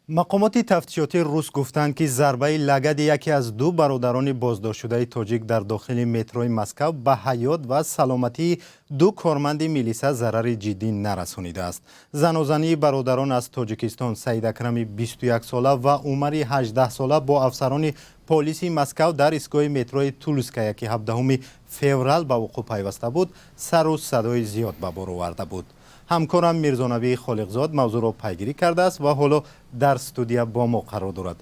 مقامات تفتیشاتی روس گفتند که ضربه لگد یکی از دو برادران بازداشت شده تاجیک در داخل متروی مسکو به حیات و سلامتی دو کارمند میلیسا ضرر جدی نرسانیده است. زن و زنی برادران از تاجیکستان سعید اکرمی 21 ساله و عمری 18 ساله با افسران پلیس مسکو در ایستگاه متروی تولوسکا که 17 فوریه به وقوع پیوسته بود سر و صدای زیاد به بار آورده بود. همکارم میرزانبی خالقزاد موضوع را پیگیری کرده است و حالا در استودیو با ما قرار دارد.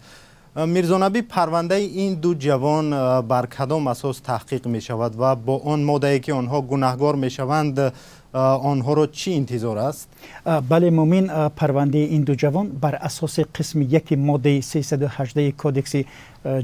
میرزانبی، پرونده این دو جوان بر کدام اساس تحقیق می شود و با آن ماده‌ای که آنها گناهکار می شوند آنها را چی انتظار است؟ بله مومین، پرونده این دو جوان بر اساس قسم یک ماده 318 کودکس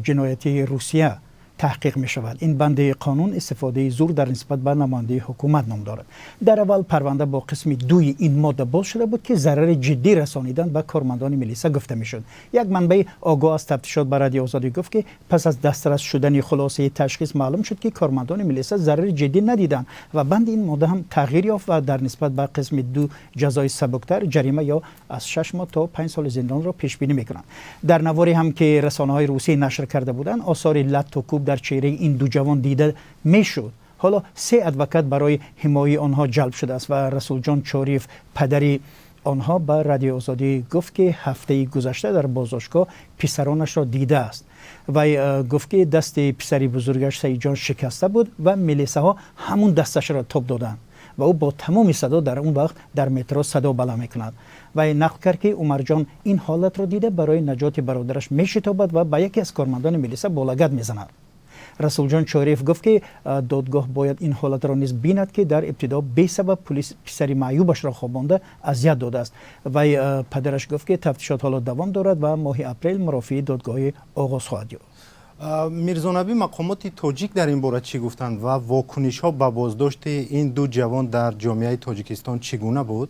جنایتی روسیه تحقیق می شود. این بند قانون استفاده زور در نسبت به نماینده حکومت نام دارد. در اول پرونده با قسم دوی این ماده باز شده بود که ضرر جدی رسانیدن به کارمندان میلیسا گفته می شد. یک منبع آگاه از تفتیشات به رادیو آزادی گفت که پس از دسترس شدن خلاصه تشخیص معلوم شد که کارمندان میلیسا ضرر جدی ندیدند و بند این ماده هم تغییر یافت و در نسبت به قسم دو جزای سبکتر جریمه یا از 6 ماه تا 5 سال زندان را پیش بینی میکنند. در نواری هم که رسانه‌های روسی نشر کرده بودند آثار لط و کوب در چهره این دو جوان دیده میشد. حالا 3 ادوکات برای حمایت آنها جلب شده است و رسول جان چاریف پدری آنها به رادیو آزادی گفت که هفته گذشته در بازداشتگاه پسرانش را دیده است و گفت که دست پسری بزرگش سعید جان شکسته بود و میلیساها همون دستش را توپ دادند و او با تمام صدا در اون وقت در مترو صدا بلند میکند و نقل کرد که عمر جان این حالت را دیده برای نجات برادرش میشتابد و به یکی از کارمندان میلیسا با لگد میزند. رسول جان چاریف گفت که دادگاه باید این حالت را نیز بیند که در ابتدا بی سبب پلیس پسری معیوبش را خوابانده اذیت داده است و پدرش گفت که تفتیشات حالا دوام دارد و ماه اپریل مرافعه دادگاه آغاز خواهد یافت. میرزانبی، مقامات تاجیک در این باره چی گفتند و واکنش ها به بازداشت این دو جوان در جامعه تاجیکستان چگونه بود؟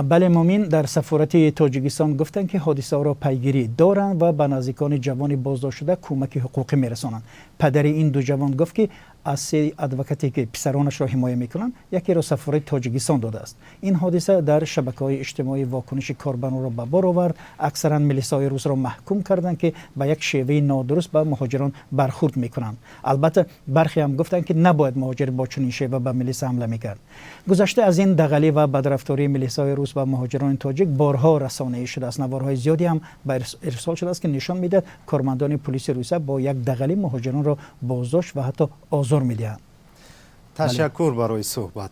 بله مومین، در سفارت تاجیکستان گفتند که حادثه را پیگیری دارند و به نزدیکان جوان بازداشت شده کمک حقوقی میرسانند. پدر این دو جوان گفت که از 3 ادوکاتی که پسرانش را حمایت میکنند یکی را سفارت تاجیکستان داده است. این حادثه در شبکه‌های اجتماعی واکنش کاربران را به بار آورد. اکثرا میلیسای روس را محکوم کردند که به یک شیوه نادرست به مهاجران برخورد میکنند. البته برخی هم گفتند که نباید مهاجر با چنین شیوه به میلیسا حمله میکرد. گذشته از این دغلی و بدرفتاری میلیسای روس و مهاجران تاجیک بارها رسانه‌ای شده است. نوارهای زیادی هم ارسال شده است که نشان میدهد کارمندان پلیس روسیه با یک دغلی مهاجران را بازداشت و حتی آزار میدهند. تشکر برای صحبت.